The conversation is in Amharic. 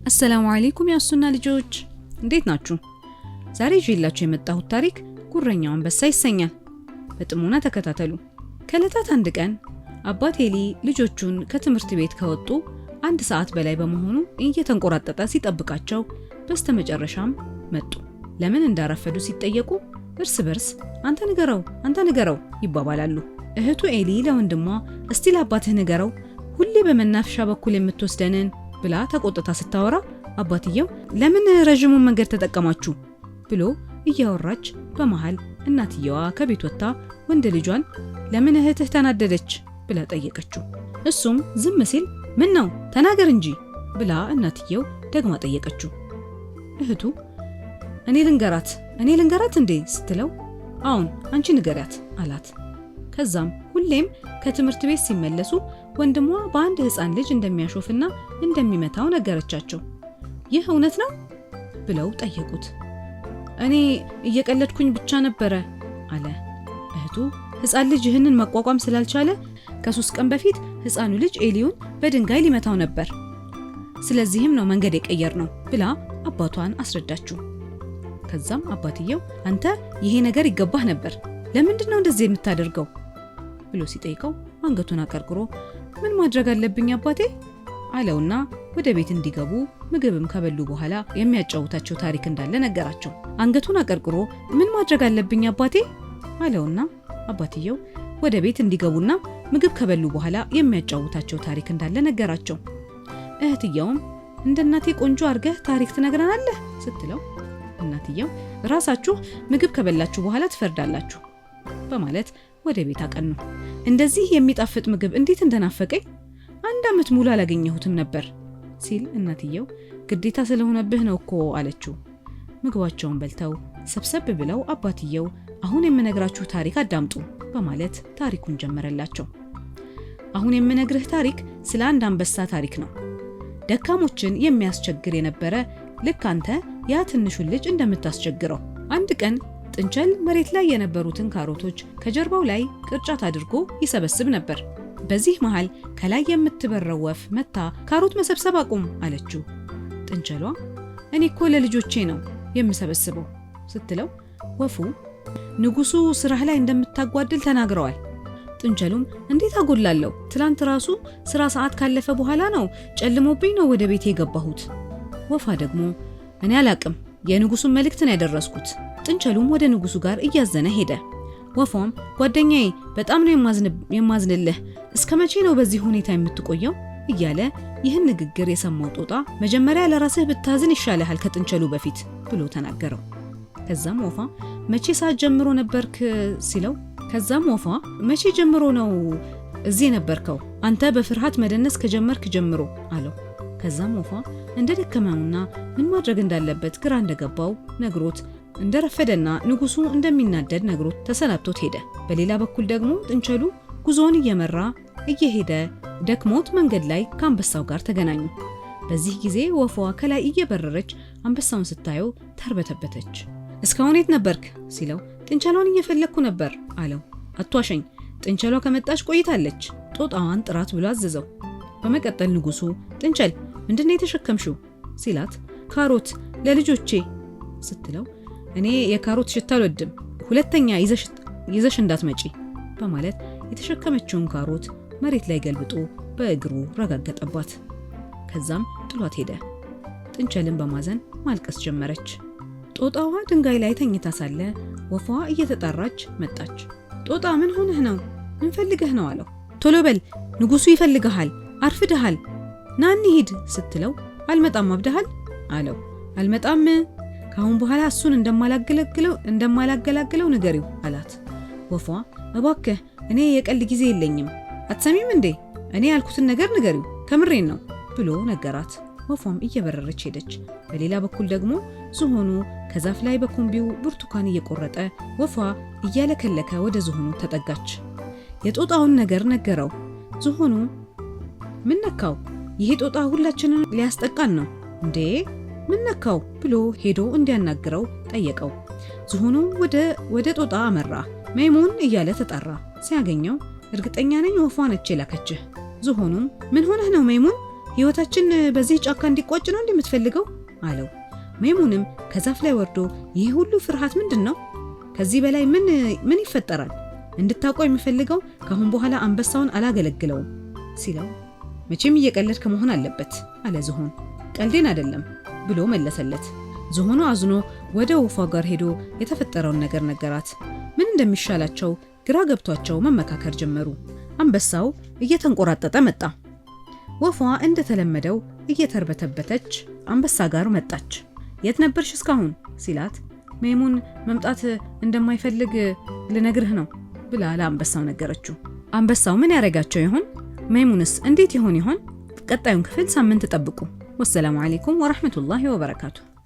አሰላሙ አለይኩም ያሱና ልጆች እንዴት ናችሁ? ዛሬ ይዤላችሁ የመጣሁት ታሪክ ጉረኛው አንበሳ ይሰኛል። በጥሞና ተከታተሉ። ከዕለታት አንድ ቀን አባት ኤሊ ልጆቹን ከትምህርት ቤት ከወጡ 1 ሰዓት በላይ በመሆኑ እየተንቆራጠጠ ሲጠብቃቸው በስተመጨረሻም መጡ። ለምን እንዳረፈዱ ሲጠየቁ እርስ በርስ አንተ ንገረው ይባባላሉ። እህቱ ኤሊ ለወንድሟ እስቲ ለአባትህ ንገረው ሁሌ በመናፈሻ በኩል የምትወስደንን ብላ ተቆጥታ ስታወራ አባትየው ለምን ረጅሙን መንገድ ተጠቀማችሁ ብሎ እያወራች በመሃል እናትየዋ ከቤት ወጣ ወንድ ልጇን ለምን እህትህ ተናደደች ብላ ጠየቀችው። እሱም ዝም ሲል ምን ነው ተናገር እንጂ ብላ እናትየው ደግማ ጠየቀችው። እህቱ እኔ ልንገራት እንዴ ስትለው አሁን አንቺ ንገሪያት አላት። ከዛም ሁሌም ከትምህርት ቤት ሲመለሱ ወንድሟ በአንድ ህፃን ልጅ እንደሚያሾፍና እንደሚመታው ነገረቻቸው። ይህ እውነት ነው ብለው ጠየቁት። እኔ እየቀለድኩኝ ብቻ ነበረ አለ። እህቱ ህፃን ልጅ ይህንን መቋቋም ስላልቻለ ከ3 ቀን በፊት ህፃኑ ልጅ ኤሊውን በድንጋይ ሊመታው ነበር፣ ስለዚህም ነው መንገድ የቀየርነው ብላ አባቷን አስረዳችው። ከዛም አባትየው አንተ ይሄ ነገር ይገባህ ነበር፣ ለምንድነው እንደዚህ የምታደርገው ብሎ ሲጠይቀው አንገቱን አቀርቅሮ ምን ማድረግ አለብኝ አባቴ አለውና ወደ ቤት እንዲገቡ ምግብም ከበሉ በኋላ የሚያጫውታቸው ታሪክ እንዳለ ነገራቸው። አንገቱን አቀርቅሮ ምን ማድረግ አለብኝ አባቴ አለውና አባትየው ወደ ቤት እንዲገቡና ምግብ ከበሉ በኋላ የሚያጫውታቸው ታሪክ እንዳለ ነገራቸው። እህትየውም እንደ እናቴ ቆንጆ አርገህ ታሪክ ትነግረናለህ ስትለው እናትየው ራሳችሁ ምግብ ከበላችሁ በኋላ ትፈርዳላችሁ በማለት ወደ ቤት አቀኑ። እንደዚህ የሚጣፍጥ ምግብ እንዴት እንደናፈቀኝ 1 ዓመት ሙሉ አላገኘሁትም ነበር ሲል እናትየው ግዴታ ስለሆነብህ ነው እኮ አለችው። ምግባቸውን በልተው ሰብሰብ ብለው አባትየው አሁን የምነግራችሁ ታሪክ አዳምጡ በማለት ታሪኩን ጀመረላቸው። አሁን የምነግርህ ታሪክ ስለ አንድ አንበሳ ታሪክ ነው። ደካሞችን የሚያስቸግር የነበረ ልክ አንተ ያ ትንሹን ልጅ እንደምታስቸግረው። አንድ ቀን ጥንቸል መሬት ላይ የነበሩትን ካሮቶች ከጀርባው ላይ ቅርጫት አድርጎ ይሰበስብ ነበር። በዚህ መሃል ከላይ የምትበረው ወፍ መታ ካሮት መሰብሰብ አቁም አለችው። ጥንቸሏ እኔ እኮ ለልጆቼ ነው የምሰበስበው ስትለው ወፉ ንጉሱ ስራህ ላይ እንደምታጓድል ተናግረዋል። ጥንቸሉም እንዴት አጎላለሁ? ትላንት ራሱ ስራ ሰዓት ካለፈ በኋላ ነው ጨልሞብኝ ነው ወደ ቤቴ የገባሁት። ወፋ ደግሞ እኔ አላቅም የንጉሱን መልእክትን ያደረስኩት። ጥንቸሉም ወደ ንጉሱ ጋር እያዘነ ሄደ። ወፋም ጓደኛዬ በጣም ነው የማዝንልህ፣ እስከመቼ ነው በዚህ ሁኔታ የምትቆየው እያለ ይህን ንግግር የሰማው ጦጣ መጀመሪያ ለራስህ ብታዝን ይሻልሃል ከጥንቸሉ በፊት ብሎ ተናገረው። ከዛም ወፋ መቼ ሰዓት ጀምሮ ነበርክ ሲለው መቼ ጀምሮ ነው እዚህ ነበርከው? አንተ በፍርሃት መደነስ ከጀመርክ ጀምሮ አለው። ከዛም ወፋ እንደደከመውና ምን ማድረግ እንዳለበት ግራ እንደገባው ነግሮት እንደረፈደና ንጉሱ እንደሚናደድ ነግሮት ተሰናብቶት ሄደ። በሌላ በኩል ደግሞ ጥንቸሉ ጉዞውን እየሄደ ደክሞት መንገድ ላይ ከአንበሳው ጋር ተገናኙ። በዚህ ጊዜ ወፏ ከላይ እየበረረች አንበሳውን ስታየው ተርበተበተች። እስካሁን የት ነበርክ ሲለው ጥንቸሏን እየፈለግኩ ነበር አለው። አትዋሸኝ፣ ጥንቸሏ ከመጣች ቆይታለች፣ ጦጣዋን ጥራት ብሎ አዘዘው። በመቀጠል ንጉሱ ጥንቸል ምንድነው የተሸከምሽው ሲላት ካሮት ለልጆቼ ስትለው እኔ የካሮት ሽታ አልወድም፣ ሁለተኛ ይዘሽ እንዳትመጪ በማለት የተሸከመችውን ካሮት መሬት ላይ ገልብጦ በእግሩ ረጋገጠባት። ከዛም ጥሏት ሄደ። ጥንቸልን በማዘን ማልቀስ ጀመረች። ጦጣዋ ድንጋይ ላይ ተኝታ ሳለ ወፏ እየተጣራች መጣች። ጦጣ ምን ሆነህ ነው? ምን ፈልገህ ነው አለው። ቶሎ በል ንጉሱ ይፈልግሃል፣ አርፍደሃል፣ ና እንሂድ ስትለው አልመጣም አብደሃል አለው። አልመጣም፣ ካሁን በኋላ እሱን እንደማላገላግለው ንገሪው አላት። ወፏ እባክህ እኔ የቀልድ ጊዜ የለኝም፣ አትሰሚም እንዴ? እኔ ያልኩትን ነገር ንገሪው፣ ከምሬን ነው ብሎ ነገራት። ወፏም እየበረረች ሄደች። በሌላ በኩል ደግሞ ዝሆኑ ከዛፍ ላይ በኮምቢው ብርቱካን እየቆረጠ ወፏ እያለከለከ ወደ ዝሆኑ ተጠጋች። የጦጣውን ነገር ነገረው። ዝሆኑ ምን ነካው? ይሄ ጦጣ ሁላችንን ሊያስጠቃን ነው እንዴ? ምን ነካው ብሎ ሄዶ እንዲያናግረው ጠየቀው። ዝሆኑ ወደ ጦጣ አመራ። መይሙን እያለ ተጣራ። ሲያገኘው እርግጠኛ ነኝ ወፏ ነች የላከችህ። ዝሆኑም ምን ሆነህ ነው መይሙን? ህይወታችን በዚህ ጫካ እንዲቋጭ ነው እንደምትፈልገው አለው። መይሙንም ከዛፍ ላይ ወርዶ ይህ ሁሉ ፍርሃት ምንድነው? ከዚህ በላይ ምን ይፈጠራል? እንድታውቀው የምፈልገው ካሁን በኋላ አንበሳውን አላገለግለውም ሲለው መቼም እየቀለድክ መሆን አለበት አለ ዝሆን። ቀልዴን አይደለም ብሎ መለሰለት። ዝሆኑ አዝኖ ወደ ወፏ ጋር ሄዶ የተፈጠረውን ነገር ነገራት። ምን እንደሚሻላቸው ግራ ገብቷቸው መመካከር ጀመሩ። አንበሳው እየተንቆራጠጠ መጣ። ወፏ እንደተለመደው እየተርበተበተች አንበሳ ጋር መጣች። የት ነበርሽ እስካሁን ሲላት መይሙን መምጣት እንደማይፈልግ ልነግርህ ነው ብላ ለአንበሳው ነገረችው። አንበሳው ምን ያረጋቸው ይሆን? መይሙንስ እንዴት ይሆን? ቀጣዩን ክፍል ሳምንት ጠብቁ። ወሰላሙ አለይኩም ወራህመቱላሂ ወበረካቱ።